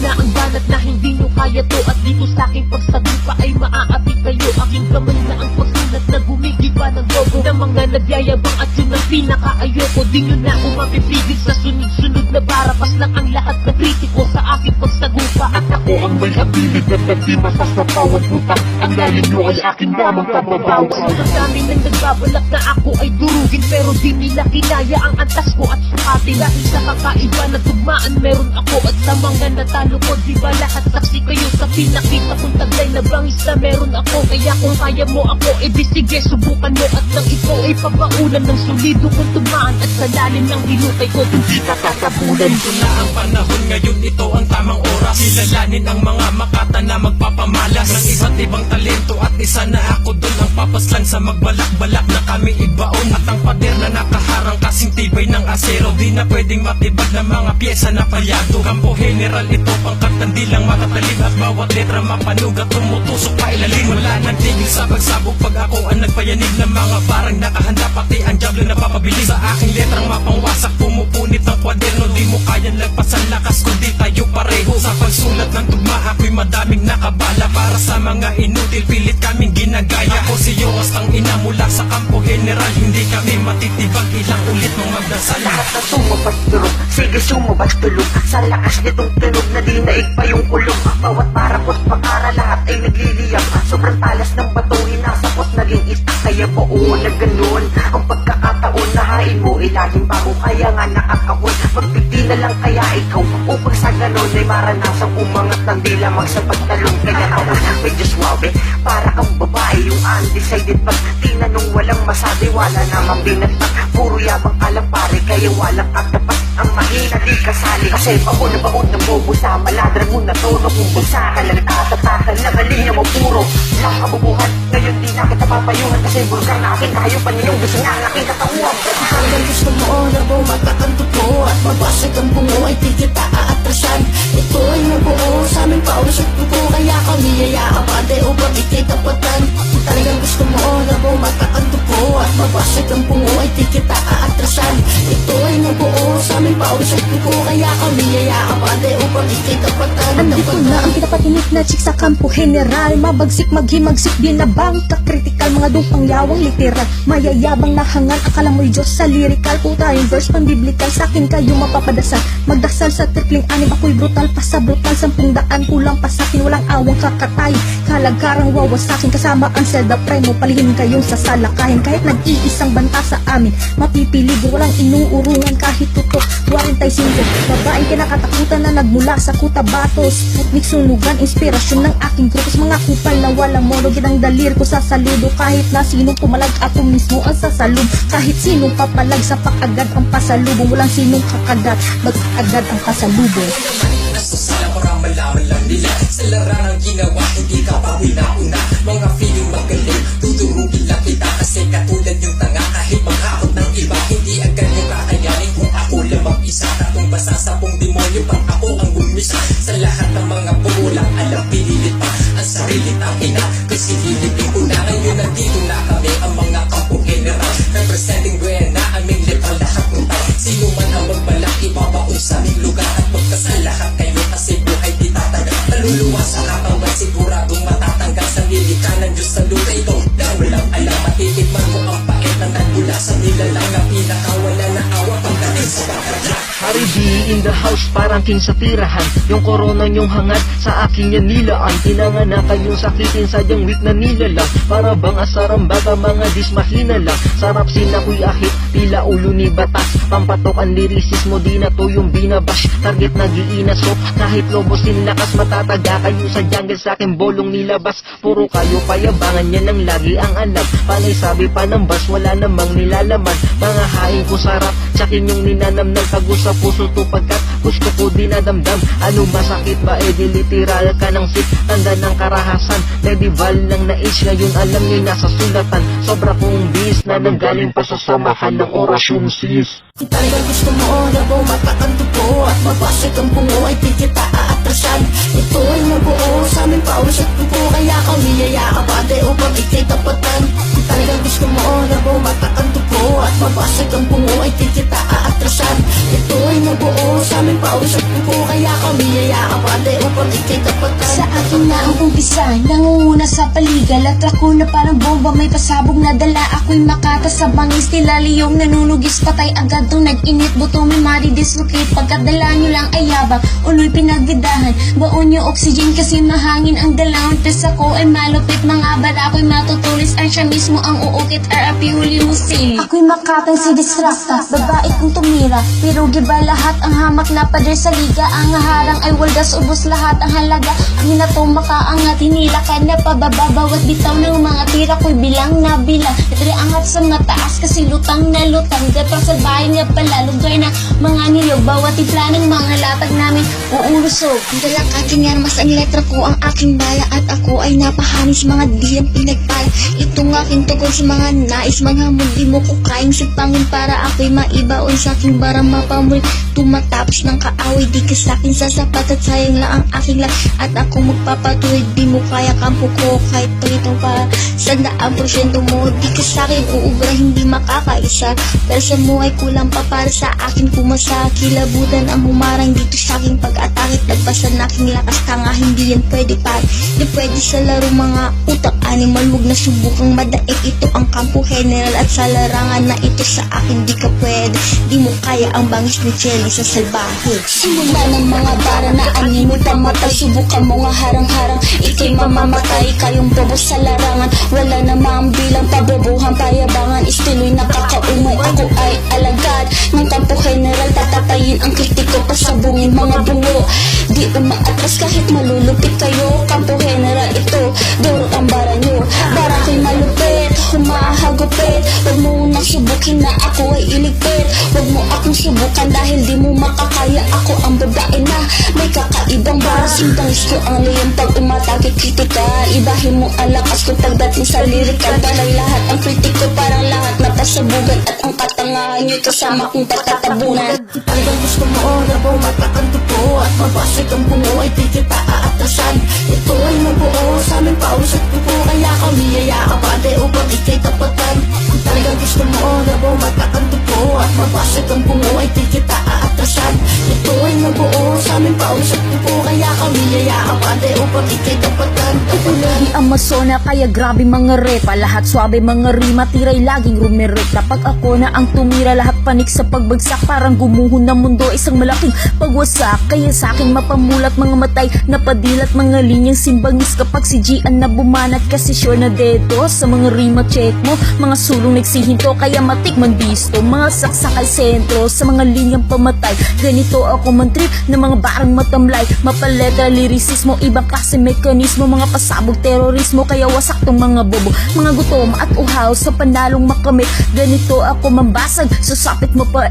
na ang banat na hindi nyo kaya to. At dito sa aking pagsagupa ay maaapi kayo. Aking kamay na ang pagsulat na gumigiba ng logo ng mga nagyayabang at yun ang pinaka-ayoko. Di nyo na umapipigil sa sunod-sunod na barapas lang ang lahat ng kritiko sa aking pagsagupa. At ako ang may abilid na nagdimasas sa bawat butak. Ang lalim nyo ay aking namang kababawa. Ang dami nang nagbabalak na ako ay durugin, pero di nila kinaya ang antas ko at sukatin. Dahil sa kakaiba na tugmaan meron ako, at sa mga natalo ko, di ba lahat saksi kayo sa pinakita kong taglay na bangis na meron ako. Kaya kung kaya mo ako, edi sige subukan mo. At nang ikaw ay papaulan ng solido kong tumaan, at sa lalim ng hinukay ko, hindi ka tatapunan. Ito na ang panahon ngayon, ito ang tamang oras. Kilalanin ang mga makata na magpapamalas ng iba't ibang talento, at isa na ako doon ang papaslang sa magbalak-balak na kami ibaon. At ang pader na nakaharang kasing tibay ng asero, di na pwedeng matibag ng mga pyesa na palyado. Kampo general ito, pangkat hindi lang matatalim, at bawat letra mapanugat, tumutusok pa ilalim. Wala nang tigil sa pagsabog pag ako ang nagpayanig ng mga barang nakahanda, pati ang diablo na papabilis. Sa aking letrang mapangwasak, pumupunit ng kwaderno, di mo kayang lagpasan lakas kundi tayo pareho. Sa pagsulat ng tugma ako'y madaming nakabala, para sa mga inutil pilit kaming ginagaya. Ako si Yoas ang ina mula sa kampo general, hindi kami matitibag, ilang ulit mong magdasal. Lahat na sumabas tulog, sige sumabas tulog. Sa lakas nitong tunog na dinaig pa yung kulog. Bawat parakot pakara lahat ay nagliliyab. Sobrang talas ng bato, hinasapot naging istak. Kaya buo na ganun ang pagkakataon na hain mo ilalim pa ko. Kaya nga nakakawin, magpiti na lang kaya ikaw, upang sa ganun ay maranasang umangat ng dila magsapagtalong. Kaya ako medyo swabe, para kang babae yung undecided. Pag tinanong walang masabi, wala namang binatag. Puro yabang alam pare, kaya walang katapat. Ang mahina di kasali, kasi baon na bobo sa maladra mo na tono. Kung bagsa ka lang tatatakan lang ang linya mo puro lang kabubuhan. Ngayon di na kita papayuhan, kasi bulgar na aking kayo pa niyong gusto nga ang aking katauhan. Hanggang gusto mo na bumatak ang tupo, at mabasag ang bungo ay di kita aatrasan. Ito ay nabuo sa aming paulos at tupo, kaya kami yayaabade upang ikitapatan. Talagang gusto mo na bumatak ang tupo, at mabasag ang bungo ay di kita aatrasan. Ito ay nabuo sa aming paulos at tupo, kaya kami yayaabade upang ikitapatan. Andito na ang pinapatinik na chick sa kampo general, mabagsik maghimagsik din na bangka kritikal, mga dupang yawang literal, mayayabang na hangan, akala mo'y Diyos sa lyrical. Puta yung verse pambiblikal, sakin kayo mapapadasal. Magdasal sa tripling anim, ako'y brutal pa sa brutal. 10 daan kulang pa sakin, walang awang kakatay. Kalagkarang wawasakin, kasama ang selda primo, palihim kayong sasalakahin. Kahit nag-iisang banta sa amin, mapipilig, walang inuurungan kahit tutok. 45, babaeng kinakatakutan na nagmula sa Cotabatos. Putnik sunugan, inspirasyon ng aking grupos. Mga kupal na walang mono, ginang dalir ko sa saludo. Kahit na sinong pumalag, ako mismo ang sasalub. Kahit sinong papalag, sapak agad ang pasalubong. Walang sinong kakagat, bagsak agad ang pasalubong. Nasa sala para malaman lang nila, sa laranang ginawa hindi ka pa una-una. Mga feeling magaling, tuturugin lang kita, kasi katulad yung tanga. Kahit maghakot ng iba, hindi agad yung kakayanin. Kung ako lang mag-isa, tatong basa sa pong demonyo, pang ako ang gumisa. Sa lahat ng mga pulang alam, pinilit pa ang sarili tangina, kasi hilitin ko na. Ngayon nandito na kami, ang mga kampo general, representing Buena, aming literal lahat ng tayo. Sino man ang magbalak, ibabaon sa aming lugar, at magkasal lahat kayo, kasi buhay di tatagal. Naluluwa sa katawan, siguradong matatanggal sa nilika ng Diyos sa lupa ito. Na walang alam, matitikman mo ang pait ng nagmula sa nilalang na pinakawala na awa pagdating sa pagkakla. Hari D in the house, parang king sa tirahan. Yung korona nyong hangat, sa akin yan nilaan. Tinanganakan yung sakitin, sadyang weak na nilalang. Para bang asarang baka mga dismahina lang. Sarap sinakoy ahit, tila ulo ni batas. Pampatok ang lirisis mo, di na to yung binabash. Target nag-iinaso, kahit lobos lakas. Matataga kayo sa jungle, sa akin bolong nilabas. Puro kayo payabangan, yan ang lagi ang alam. Panay sabi pa ng bas, wala namang nilalaman. Mga hain ko sarap, tsakin yung ninanam ng tago sa puso to, pagkat gusto ko dinadamdam. Ano masakit ba, di literal ka ng sit. Tanda ng karahasan, medieval lang na age. Ngayon alam nyo nasa sulatan. Sobra kong bis na nanggaling pa sa samahan ng orasyon sis. Talagang gusto mo na bumatak ang tupo, at mabasag ang bungo ay di kita aatrasan. Ito ay nabuo sa aming paulos at tupo, kaya kami yayaabade upang ikitapatan. Talagang gusto mo na bumatak ang tupo, at mabasag ang bungo ay di kita aatrasan. Ito ay nabuo sa sa aming pawis at pupo. Kaya kami yayakapate upang ikay tapatan. Sa akin na ang umpisa, nangunguna sa paligal at ako na parang bomba, may pasabog na dala. Ako'y makata sa bangis, tila liyong nanunugis, patay agad tong nag-init. Buto may madi-dislocate, pagkadala nyo lang ay yabang, uloy pinagbidahan. Baon nyo oxygen kasi mahangin ang dalawang. Tes ako ay malupit, mga bala ako'y matutulis. Ang siya mismo ang uukit, RAP huli mo sili. Ako'y makatang si Distracta, babae kong tumira, pero giba lahat ang hamak na pader sa liga. Ang harang ay waldas, ubos lahat ang halaga. Ang hinatong makaangat, hinilakad na pababa. Bawat bitaw ng mga tira ko'y bilang na bilang. Itri angat sa mataas kasi lutang na lutang. Gatang sa bahay nga pala, lugar na mga nilog. Bawat tipla ng mga latag namin uulusog. Ang dalak aking armas, ang letra ko ang aking bala. At ako ay napahanis mga diyang pinagpala. Itong aking tugon sa mga nais, mga mundi mo ko kaing sipangin para ako'y maibaon sa aking barang mapamuli. Tumatapos ng kaaway, di ka sa'kin sasapat at sayang lang ang aking lang. At ako magpapatuloy, di mo kaya kampo ko kahit palitong pa 100% mo. Di ka sa'kin uubra, hindi makakaisa. Pero sa mo ay kulang pa para sa akin pumasa. Kilabutan ang humarang dito sa aking pag-atakit. Nagpasan aking lakas tanga, hindi yan pwede pa. Di pwede sa laro mga utak animal. Huwag na subukang madaig, ito ang kampo general. At sa larangan na ito sa akin di ka pwede. Di mo kaya ang bangis ni Chelly sa salbahe. Simula ng mga bara na animo pamatay. Subukan mo nga harang-harang, ikay mamamatay. Kayong bobo sa larangan, wala namang bilang pabobohan. Payabangan, istilo'y nakakaumay. Ako ay alagad ng kampo general. Tatatayin ang kritiko, pasabungin mga bungo. Di umaatras kahit malulupit kayo. Kampo general ito, duro ang bara nyo. Bara ko'y malupit, humahagupit. Huwag mo nang subukin na ako ay iligpit. Huwag mo akong subukan dahil di mo makakaya. Ako ang babae na may kakaibang bara. Simpangis ko ang liyong pag umatake kritikal. Ibahin mo ang lakas ko pagdating sa lirikal. Parang lahat ang kritiko, parang lahat na pasabugan. At ang katangahan nyo'y kasama kong patatabunan. Talagang gusto mo na bumata ang tupo at mabasag ang bungo ay di kita aatrasan. Ito ay mabuo sa aming pawis at pupo. Kaya kami yayakapate upang ikay tapatan. Talagang gusto mo na bumata ang tupo at mabasag ang bungo ay di kita aatrasan. Ito ay mabuo sa aming pawis at pupo. Kaya kami yayakapate upang ikay tapatan. Di Amazona kaya grabe mga repa. Lahat swabe mga rima, tiray laging rumirekta. Pag ako na ang tumira, lahat panik sa pagbagsak. Parang gumuhon na mundo, isang malaking pagwasak. Kaya sa'kin mapamulat mga matay, napadilat mga linyang simbangis. Kapag si Gian na bumanat, kasi sure na dedo. Sa mga rima check mo, mga sulong nagsihinto. Kaya matikman bisto, mga saksakal sentro. Sa mga linyang pamatay, ganito ako mantrip na mga barang matamlay. Mapaletra, lirisismo, ibang klase mekanismo. Mga pasabog, terorismo, kaya wasak tong mga bobo. Mga gutom at uhaw sa panalong makamit. Ganito ako mambasag, susapit mo pa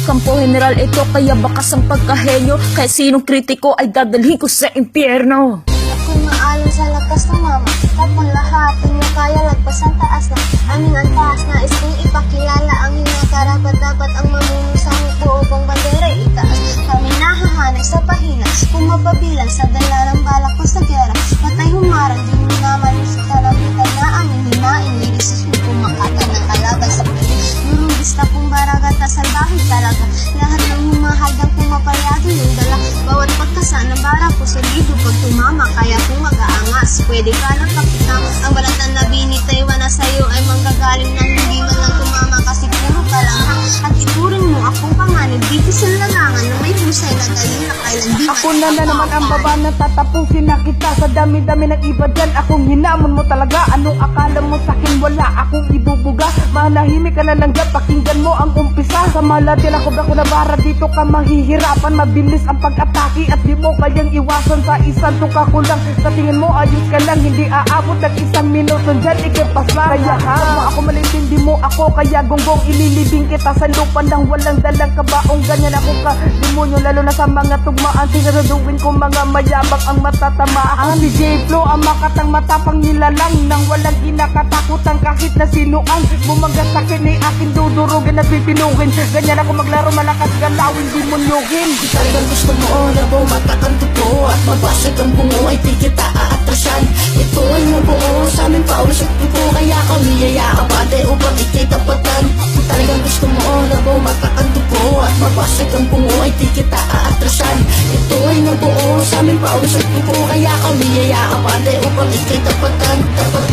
kampo general ito, kaya bakas ang pagkahenyo. Kaya sinong kritiko ay dadalhin ko sa impyerno. Ako'y maayon sa lakas ng mama. Tapos lahat, hindi kaya lagpas ang taas na aming antas na isang ipakilala ang inyong karapat-dapat ang mamumusang buo pang bandera itaas. Kami nahahanap sa pahina, kung mapabilang sa dala ng balak ko sa gera. Patay humarang, di mo naman sa kalabitan na aming hinain. Nilisis mo kumakata ng kalaban sa piling. Nurubis na kong baragata, salbahe talaga. Lahat ng humahadang pumapayado yung dala. Bawat pagkasa ng bara ko solido pag tumama. Kaya kung mag-aangas, pwede ka na pakita. Ang balatan na binitay na sa'yo ay manggagaling ng hindi man lang tumama. Kasi puro ka lang ha. At ituring mo akong panganib dito sa larangan na may husay na galing na kailan di Ako na naman ang baba na tatapusin na kita. Sa dami-dami ng iba dyan, akong hinamon mo talaga. Anong akala mo sa'kin, wala akong ibubuga. Manahimik ka na lang dyan, pakinggan mo ang umpisa. Sa malati na kobra ko na bara, dito ka mahihirapan. Mabilis ang pag-atake at di mo kayang iwasan. Sa isang tuka ko lang, sa tingin mo ayos ka lang. Hindi aabot ng isang minuto dyan, ikipas lang. Kaya huwag mo ako malintindi mo ako. Kaya gonggong ililibing kita sa lupa ng walang dalang kabaong. Ganyan ako ka, demonyo, lalo na sa mga tugma dumaan siguraduhin kung mga mayabang ang matatamaan. Si J-Flow ang makatang matapang nilalang nang walang kinakatakutan kahit na sino ang bumagas sa akin ay akin dudurugin at pipinugin. Ganyan ako maglaro, malakas galawin, di munyugin. Talagang gusto mo na bumata ang tupo at mabasag ang bungo ay di kita aatrasan. Ito ay mabuo sa aming paulos at tupo, kaya kami yayaabante upang ikitapatan. Talagang gusto mo na bumata ang tupo at mabasag ang bungo ay di kita aatrasan. Ito ay mabuo sa aming paulos at tupo, kaya kami yayaabante upang ikitapatan.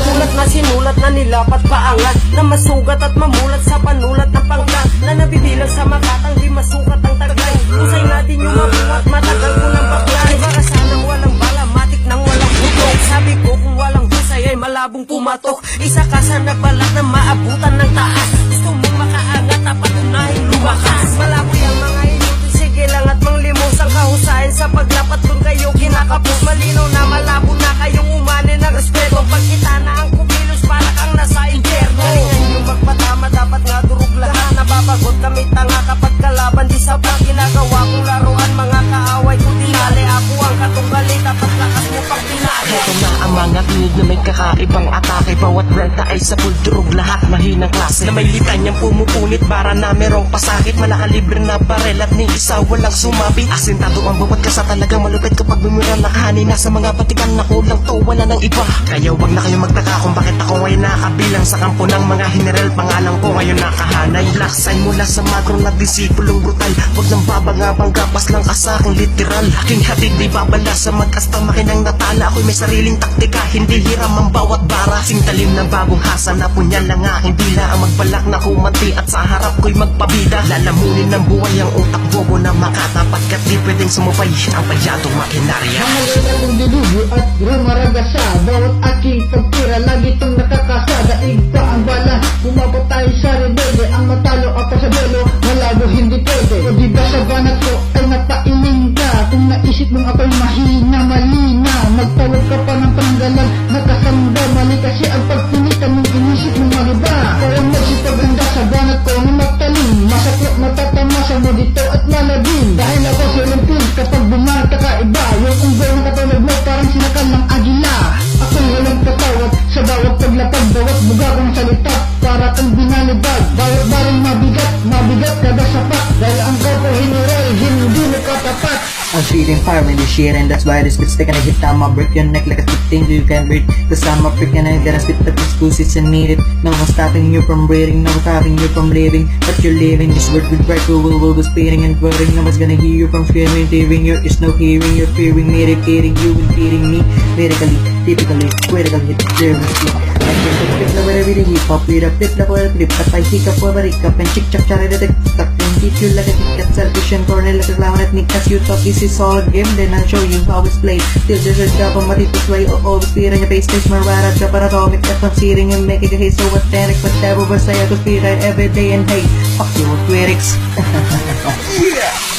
Sulat na sinulat na nilapat paangat, na masugat at mamulat sa panulat na pangkat, na nabibilang sa makatang di masukat ang tagay. Usay nga din yung mabuhat, matagal ko ng baklay. Baka sanang walang bala, matik nang walang putok. Sabi ko kung walang husay ay malabong pumatok. Isa ka sa nagbalak na maabutan ng taas. Gusto mong makaangat na patunahin lumakas. Malabo yung mga inuto, sige lang at manglimos ang kahusayan sa paglapat kung kayo kinakapos. Malinaw na malabo na kayong umani ng respeto. Pagkita na ang kumilos para kang nasa impyerno. Galingan yung magpatama, dapat nga durog lahat. Nababagot kami tanga kapag kalaban di sa pang ginagawa kong laruan. Mga kaaway ko tinali, ako ang katunggali, dapat lakas mo pag tinali. Ito na ang mga tinig na may kakaibang atake. Bawat renta ay sa pulturog, lahat mahinang klase na may litanyang pumupunit para na merong pasakit. Malakalibre na barel at ni isa walang sumabit. Asintado ang bawat kasa, talagang malupit kapag bumira nakahani na sa mga batikan na kulang to, wala nang iba. Kaya wag na kayo magtaka kung bakit ako ay nakabilang sa kampo ng mga general. Pangalan ko ngayon nakahanay. Black sign mula sa makro na disipulong brutal. Wag nang babangabang gapas lang ka sa aking literal. Aking hatid di babala sa magkastang makinang natala. Ako'y may sariling taktika, hindi hiram ang bawat bara. Sintalim ng bagong hasa na punyal lang aking dila. Ang magbalak na kumanti at sa harap ko'y magpabida. Lalamunin ng buhay ang utak bobo na makatapat kat di pwedeng sumubay ang padyatong makinarya. Mahalaga kong dilubyo at rumaragasa. Bawat aking pagtira, lagi itong nakakasa. Daig pa ang bala, umabot tayo sa rebelde. Ang matalo ako sa duelo, malabo hindi pwede. O diba sa banat ko ay napailing ka? Kung naisip mong ako'y mahina, malina, magtawag ka pa ng pananggalan, nakasanda. Mali kasi ang pagpilitan mong inisip mong maliba. Kaya magsipaganda sa banat ko na matalim. Masakit matatamasa mo dito at malabing. Dahil ako si Olympus, kapag bumata ka iba. Yung unggoy na katulad mo parang sinakal ng agila. Ako'y walang patawad sa bawat paglapag. Bawat buga kong salita para kang binalibag. Bawat baring mabigat, mabigat kada sapat. Dahil ang korpo general, hindi mo katapat. I'm feeding fire in this shit, and that's why this bitch taking a hit down my break your neck like a stick thing you can't breathe. Cause I'm a freak and I gotta spit the excuses and need it. No one's stopping you from breathing, no one's stopping you from living. But you're living this word with right will be spitting and quoting. No one's gonna hear you from screaming, tearing your is no hearing. You're fearing, medicating you and feeding me. Medically, typically, critically, seriously. I can flip na wala with a hip hop, with a flip na wala flip. At I hiccup over hiccup and chick chak chari that stuck and teach you like a ticket, selfish and corner like a clown at Nick. As you thought this is all a game, then I'll show you how it's played. Till there's a job on matipos way, always fear on your face, face marara, job at atomic, at considering and making a hit so authentic. But never was I to speed right every day and hey, fuck you with critics.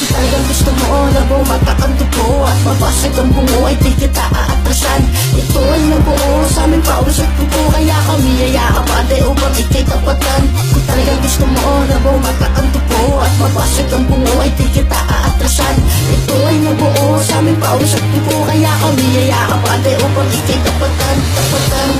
Talagang gusto mo na bumata ang tupo at mabasag ang bungo ay di kita aatrasan. Ito ay nabuo sa aming paulos at tupo, kaya kami yayaabante upang ikitapatan. Kung talagang gusto mo na bumata ang tupo at mabasag ang bungo ay di kita aatrasan. Ito ay nabuo sa aming paulos at tupo, kaya kami yayaabante upang ikitapatan. Tapatan.